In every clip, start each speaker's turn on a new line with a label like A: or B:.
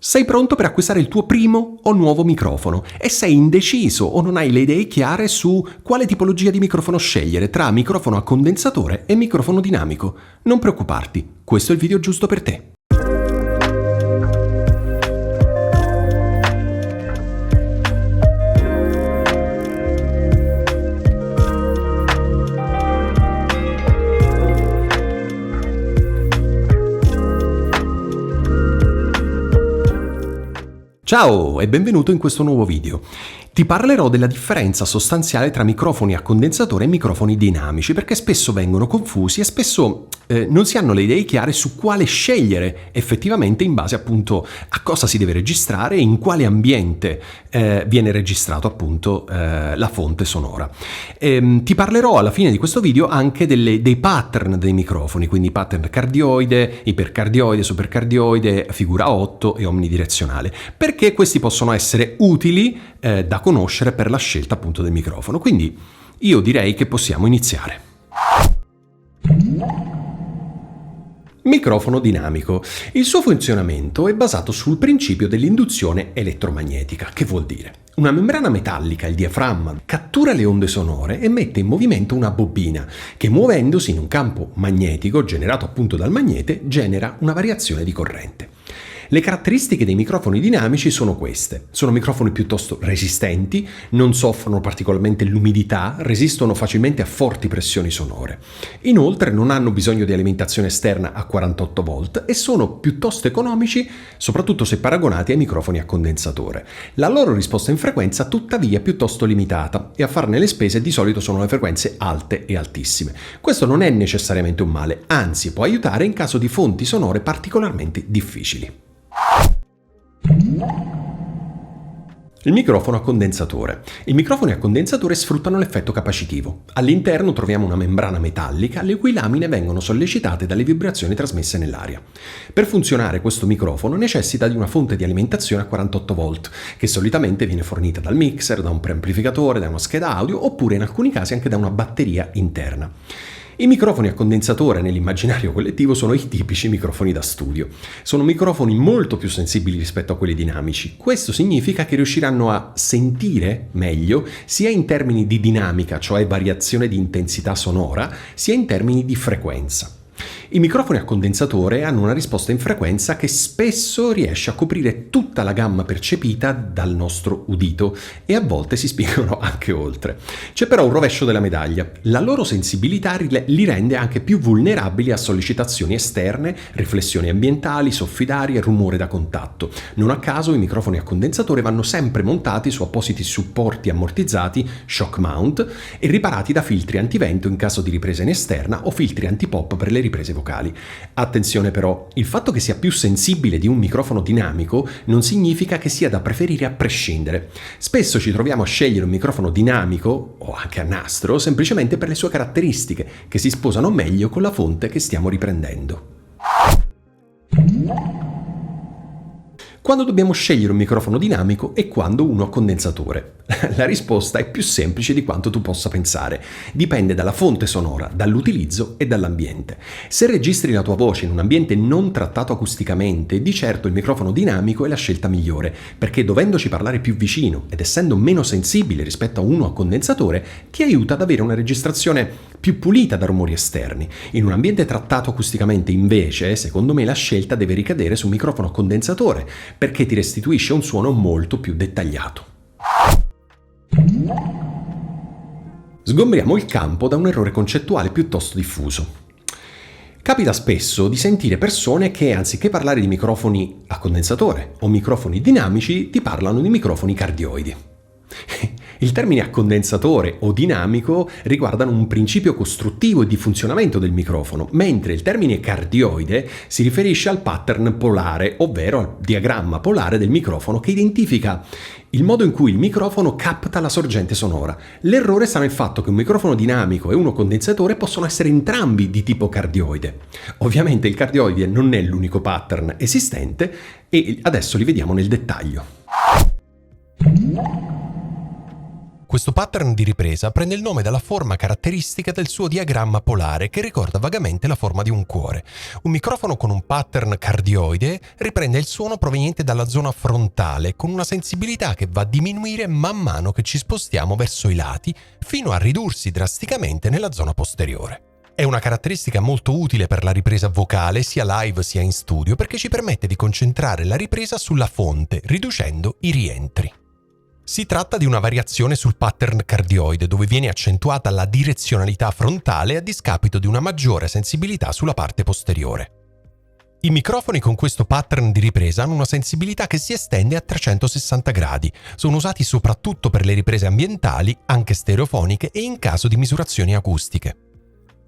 A: Sei pronto per acquistare il tuo primo o nuovo microfono e sei indeciso o non hai le idee chiare su quale tipologia di microfono scegliere tra microfono a condensatore e microfono dinamico? Non preoccuparti, questo è il video giusto per te. Ciao e benvenuto in questo nuovo video. Ti parlerò della differenza sostanziale tra microfoni a condensatore e microfoni dinamici, perché spesso vengono confusi e spesso non si hanno le idee chiare su quale scegliere effettivamente in base appunto a cosa si deve registrare e in quale ambiente viene registrato appunto la fonte sonora. Ti parlerò alla fine di questo video anche dei pattern dei microfoni, quindi pattern cardioide, ipercardioide, supercardioide, figura 8 e omnidirezionale, perché questi possono essere utili da conoscere per la scelta appunto del microfono. Quindi io direi che possiamo iniziare. Microfono dinamico. Il suo funzionamento è basato sul principio dell'induzione elettromagnetica. Che vuol dire? Una membrana metallica, il diaframma, cattura le onde sonore e mette in movimento una bobina che, muovendosi in un campo magnetico generato appunto dal magnete, genera una variazione di corrente. Le caratteristiche dei microfoni dinamici sono queste. Sono microfoni piuttosto resistenti, non soffrono particolarmente l'umidità, resistono facilmente a forti pressioni sonore. Inoltre non hanno bisogno di alimentazione esterna a 48 volt e sono piuttosto economici, soprattutto se paragonati ai microfoni a condensatore. La loro risposta in frequenza tuttavia è piuttosto limitata e a farne le spese di solito sono le frequenze alte e altissime. Questo non è necessariamente un male, anzi può aiutare in caso di fonti sonore particolarmente difficili. Il microfono a condensatore. I microfoni a condensatore sfruttano l'effetto capacitivo. All'interno troviamo una membrana metallica le cui lamine vengono sollecitate dalle vibrazioni trasmesse nell'aria. Per funzionare questo microfono necessita di una fonte di alimentazione a 48 volt, che solitamente viene fornita dal mixer, da un preamplificatore, da una scheda audio oppure in alcuni casi anche da una batteria interna. I microfoni a condensatore nell'immaginario collettivo sono i tipici microfoni da studio. Sono microfoni molto più sensibili rispetto a quelli dinamici. Questo significa che riusciranno a sentire meglio sia in termini di dinamica, cioè variazione di intensità sonora, sia in termini di frequenza. I microfoni a condensatore hanno una risposta in frequenza che spesso riesce a coprire tutta la gamma percepita dal nostro udito e a volte si spingono anche oltre. C'è però un rovescio della medaglia. La loro sensibilità li rende anche più vulnerabili a sollecitazioni esterne, riflessioni ambientali, soffi d'aria e rumore da contatto. Non a caso i microfoni a condensatore vanno sempre montati su appositi supporti ammortizzati, shock mount, e riparati da filtri antivento in caso di ripresa in esterna o filtri antipop per le riprese vocali. Attenzione però, il fatto che sia più sensibile di un microfono dinamico non significa che sia da preferire a prescindere. Spesso ci troviamo a scegliere un microfono dinamico o anche a nastro semplicemente per le sue caratteristiche, che si sposano meglio con la fonte che stiamo riprendendo. Quando dobbiamo scegliere un microfono dinamico e quando uno a condensatore? La risposta è più semplice di quanto tu possa pensare. Dipende dalla fonte sonora, dall'utilizzo e dall'ambiente. Se registri la tua voce in un ambiente non trattato acusticamente, di certo il microfono dinamico è la scelta migliore, perché dovendoci parlare più vicino ed essendo meno sensibile rispetto a uno a condensatore, ti aiuta ad avere una registrazione più pulita da rumori esterni. In un ambiente trattato acusticamente, invece, secondo me la scelta deve ricadere su un microfono a condensatore, perché ti restituisce un suono molto più dettagliato. Sgombriamo il campo da un errore concettuale piuttosto diffuso. Capita spesso di sentire persone che, anziché parlare di microfoni a condensatore o microfoni dinamici, ti parlano di microfoni cardioidi. Il termine a condensatore o dinamico riguardano un principio costruttivo e di funzionamento del microfono, mentre il termine cardioide si riferisce al pattern polare, ovvero al diagramma polare del microfono che identifica il modo in cui il microfono capta la sorgente sonora. L'errore sta nel fatto che un microfono dinamico e uno condensatore possono essere entrambi di tipo cardioide. Ovviamente il cardioide non è l'unico pattern esistente e adesso li vediamo nel dettaglio.
B: Questo pattern di ripresa prende il nome dalla forma caratteristica del suo diagramma polare che ricorda vagamente la forma di un cuore. Un microfono con un pattern cardioide riprende il suono proveniente dalla zona frontale con una sensibilità che va a diminuire man mano che ci spostiamo verso i lati fino a ridursi drasticamente nella zona posteriore. È una caratteristica molto utile per la ripresa vocale sia live sia in studio perché ci permette di concentrare la ripresa sulla fonte, riducendo i rientri. Si tratta di una variazione sul pattern cardioide dove viene accentuata la direzionalità frontale a discapito di una maggiore sensibilità sulla parte posteriore. I microfoni con questo pattern di ripresa hanno una sensibilità che si estende a 360 gradi. Sono usati soprattutto per le riprese ambientali, anche stereofoniche e in caso di misurazioni acustiche.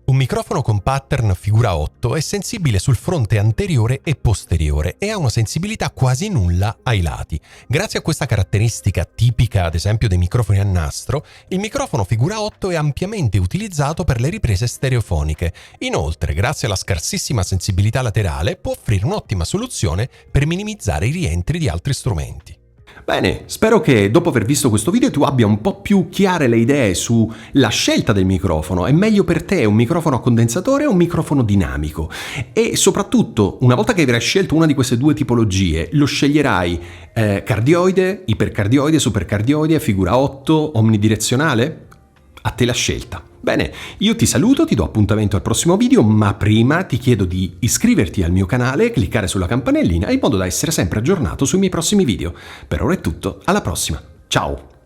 B: Un microfono con pattern figura 8 è sensibile sul fronte anteriore e posteriore e ha una sensibilità quasi nulla ai lati. Grazie a questa caratteristica tipica ad esempio dei microfoni a nastro, il microfono figura 8 è ampiamente utilizzato per le riprese stereofoniche. Inoltre, grazie alla scarsissima sensibilità laterale, può offrire un'ottima soluzione per minimizzare i rientri di altri strumenti.
A: Bene, spero che dopo aver visto questo video tu abbia un po' più chiare le idee sulla scelta del microfono. È meglio per te un microfono a condensatore o un microfono dinamico? E soprattutto, una volta che avrai scelto una di queste due tipologie, lo sceglierai cardioide, ipercardioide, supercardioide, figura 8, omnidirezionale? A te la scelta. Bene, io ti saluto, ti do appuntamento al prossimo video, ma prima ti chiedo di iscriverti al mio canale e cliccare sulla campanellina in modo da essere sempre aggiornato sui miei prossimi video. Per ora è tutto, alla prossima. Ciao!